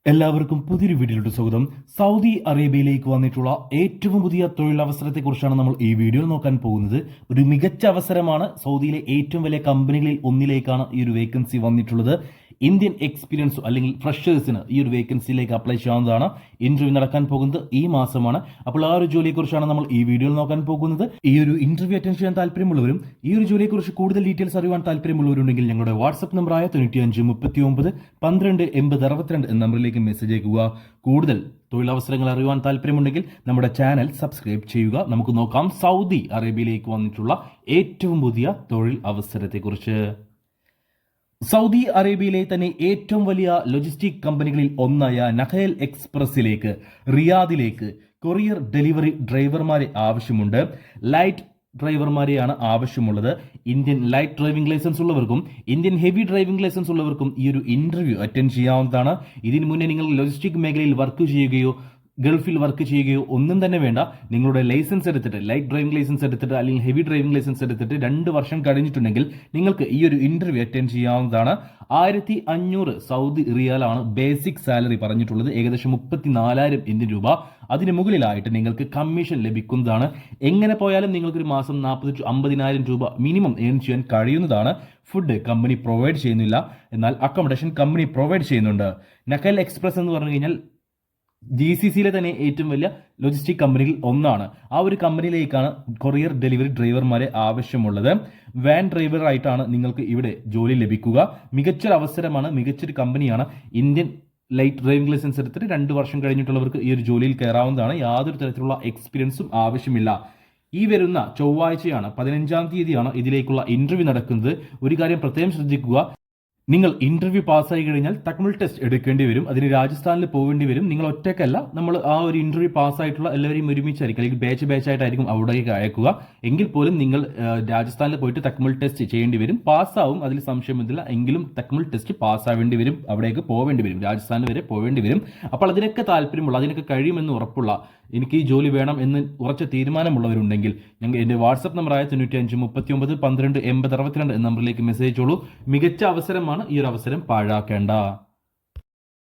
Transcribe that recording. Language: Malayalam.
എല്ലാവർക്കും പുതിയൊരു വീഡിയോയിലോട്ട് സ്വാഗതം. സൗദി അറേബ്യയിലേക്ക് വന്നിട്ടുള്ള ഏറ്റവും പുതിയ തൊഴിലവസരത്തെക്കുറിച്ചാണ് നമ്മൾ ഈ വീഡിയോയിൽ നോക്കാൻ പോകുന്നത്. ഒരു മികച്ച അവസരമാണ്. സൗദിയിലെ ഏറ്റവും വലിയ കമ്പനികളിൽ ഒന്നിലേക്കാണ് ഈ ഒരു വേക്കൻസി വന്നിട്ടുള്ളത്. ഇന്ത്യൻ എക്സ്പീരിയൻസ് അല്ലെങ്കിൽ ഫ്രഷേഴ്സിന് ഈ ഒരു വേക്കൻസിയിലേക്ക് അപ്ലൈ ചെയ്യാവുന്നതാണ്. ഇന്റർവ്യൂ നടക്കാൻ പോകുന്നത് ഈ മാസമാണ്. അപ്പോൾ ആ ഒരു ജോലിയെക്കുറിച്ചാണ് നമ്മൾ ഈ വീഡിയോയിൽ നോക്കാൻ പോകുന്നത്. ഈ ഒരു ഇന്റർവ്യൂ അറ്റൻഡ് ചെയ്യാൻ താല്പര്യമുള്ളവരും ഈ ഒരു ജോലിയെക്കുറിച്ച് കൂടുതൽ ഡീറ്റെയിൽസ് അറിയാൻ താല്പര്യമുള്ളവരുണ്ടെങ്കിൽ ഞങ്ങളുടെ വാട്സ്ആപ്പ് നമ്പറായ 9539 എന്ന നമ്പറിലേക്ക് മെസ്സേജ് അയക്കുക. കൂടുതൽ തൊഴിലവസരങ്ങൾ അറിയുവാൻ താല്പര്യമുണ്ടെങ്കിൽ നമ്മുടെ ചാനൽ സബ്സ്ക്രൈബ് ചെയ്യുക. നമുക്ക് നോക്കാം സൗദി അറേബ്യയിലേക്ക് വന്നിട്ടുള്ള ഏറ്റവും പുതിയ തൊഴിൽ അവസരത്തെക്കുറിച്ച്. സൗദി അറേബ്യയിലെ തന്നെ ഏറ്റവും വലിയ ലോജിസ്റ്റിക് കമ്പനികളിൽ ഒന്നായ നഖേൽ എക്സ്പ്രസിലേക്ക് റിയാദിലേക്ക് കൊറിയർ ഡെലിവറി ഡ്രൈവർമാരെ ആവശ്യമുണ്ട്. ലൈറ്റ് ഡ്രൈവർമാരെയാണ് ആവശ്യമുള്ളത്. ഇന്ത്യൻ ലൈറ്റ് ഡ്രൈവിംഗ് ലൈസൻസ് ഉള്ളവർക്കും ഇന്ത്യൻ ഹെവി ഡ്രൈവിംഗ് ലൈസൻസ് ഉള്ളവർക്കും ഈ ഒരു ഇന്റർവ്യൂ അറ്റൻഡ് ചെയ്യാവുന്നതാണ്. ഇതിനു മുന്നേ നിങ്ങൾ ലോജിസ്റ്റിക് മേഖലയിൽ വർക്ക് ചെയ്യുകയോ ഗൾഫിൽ വർക്ക് ചെയ്യുകയോ ഒന്നും തന്നെ വേണ്ട. നിങ്ങളുടെ ലൈസൻസ് എടുത്തിട്ട് ലൈറ്റ് ഡ്രൈവിംഗ് ലൈസൻസ് എടുത്തിട്ട് അല്ലെങ്കിൽ ഹെവി ഡ്രൈവിംഗ് ലൈസൻസ് എടുത്തിട്ട് 2 വർഷം കഴിഞ്ഞിട്ടുണ്ടെങ്കിൽ നിങ്ങൾക്ക് ഈ ഒരു ഇന്റർവ്യൂ അറ്റൻഡ് ചെയ്യാവുന്നതാണ്. 1500 സൗദി റിയാലാണ് ബേസിക് സാലറി പറഞ്ഞിട്ടുള്ളത്. ഏകദേശം 34,000 ഇന്ത്യൻ രൂപ. അതിന് മുകളിലായിട്ട് നിങ്ങൾക്ക് കമ്മീഷൻ ലഭിക്കുന്നതാണ്. എങ്ങനെ പോയാലും നിങ്ങൾക്കൊരു മാസം 40,000-50,000 രൂപ മിനിമം ഏൺ ചെയ്യാൻ കഴിയുന്നതാണ്. ഫുഡ് കമ്പനി പ്രൊവൈഡ് ചെയ്യുന്നില്ല, എന്നാൽ അക്കോമഡേഷൻ കമ്പനി പ്രൊവൈഡ് ചെയ്യുന്നുണ്ട്. നഖൽ എക്സ്പ്രസ് എന്ന് പറഞ്ഞു കഴിഞ്ഞാൽ GCCയിലെ തന്നെ ഏറ്റവും വലിയ ലോജിസ്റ്റിക് കമ്പനികളിൽ ഒന്നാണ്. ആ ഒരു കമ്പനിയിലേക്കാണ് കൊറിയർ ഡെലിവറി ഡ്രൈവർമാരെ ആവശ്യമുള്ളത്. വാൻ ഡ്രൈവറായിട്ടാണ് നിങ്ങൾക്ക് ഇവിടെ ജോലി ലഭിക്കുക. മികച്ചൊരു അവസരമാണ്, മികച്ചൊരു കമ്പനിയാണ്. ഇന്ത്യൻ ലൈറ്റ് ഡ്രൈവിംഗ് ലൈസൻസ് എടുത്തിട്ട് 2 വർഷം കഴിഞ്ഞിട്ടുള്ളവർക്ക് ഈ ഒരു ജോലിയിൽ കയറാവുന്നതാണ്. യാതൊരു തരത്തിലുള്ള എക്സ്പീരിയൻസും ആവശ്യമില്ല. ഈ വരുന്ന ചൊവ്വാഴ്ചയാണ് 15-ാം തീയതിയാണ് ഇതിലേക്കുള്ള ഇന്റർവ്യൂ നടക്കുന്നത്. ഒരു കാര്യം പ്രത്യേകം ശ്രദ്ധിക്കുക. നിങ്ങൾ ഇന്റർവ്യൂ പാസ്സായി കഴിഞ്ഞാൽ തക്മിൽ ടെസ്റ്റ് എടുക്കേണ്ടി വരും. അതിന് രാജസ്ഥാനിൽ പോകേണ്ടി വരും. നിങ്ങൾ ഒറ്റയ്ക്കല്ല, നമ്മൾ ആ ഒരു ഇന്റർവ്യൂ പാസ്സായിട്ടുള്ള എല്ലാവരെയും ഒരുമിച്ചായിരിക്കും അല്ലെങ്കിൽ ബാച്ച് ആയിട്ടായിരിക്കും അവിടേക്ക് അയക്കുക. എങ്കിൽ പോലും നിങ്ങൾ രാജസ്ഥാനിൽ പോയിട്ട് തക്മിൽ ടെസ്റ്റ് ചെയ്യേണ്ടി വരും. പാസ്സാവും, അതിൽ സംശയമൊന്നുമില്ല. എങ്കിലും തക്മിൽ ടെസ്റ്റ് പാസ്സാവേണ്ടി വരും, അവിടേക്ക് പോവേണ്ടി വരും, രാജസ്ഥാനിൽ വരെ പോവേണ്ടി വരും. അപ്പോൾ അതിനൊക്കെ താല്പര്യമുള്ള, അതിനൊക്കെ കഴിയുമെന്ന് ഉറപ്പുള്ള, എനിക്ക് ഈ ജോലി വേണം എന്ന് ഉറച്ച തീരുമാനമുള്ളവരുണ്ടെങ്കിൽ ഞങ്ങൾ എൻ്റെ വാട്സ്ആപ്പ് നമ്പറായ 9539 12 80 62 എന്ന നമ്പറിലേക്ക് മെസ്സേജ് ചെയ്തോളൂ. മികച്ച അവസരമാണ്. ഈ ഒരു അവസരം പാഴാക്കേണ്ട.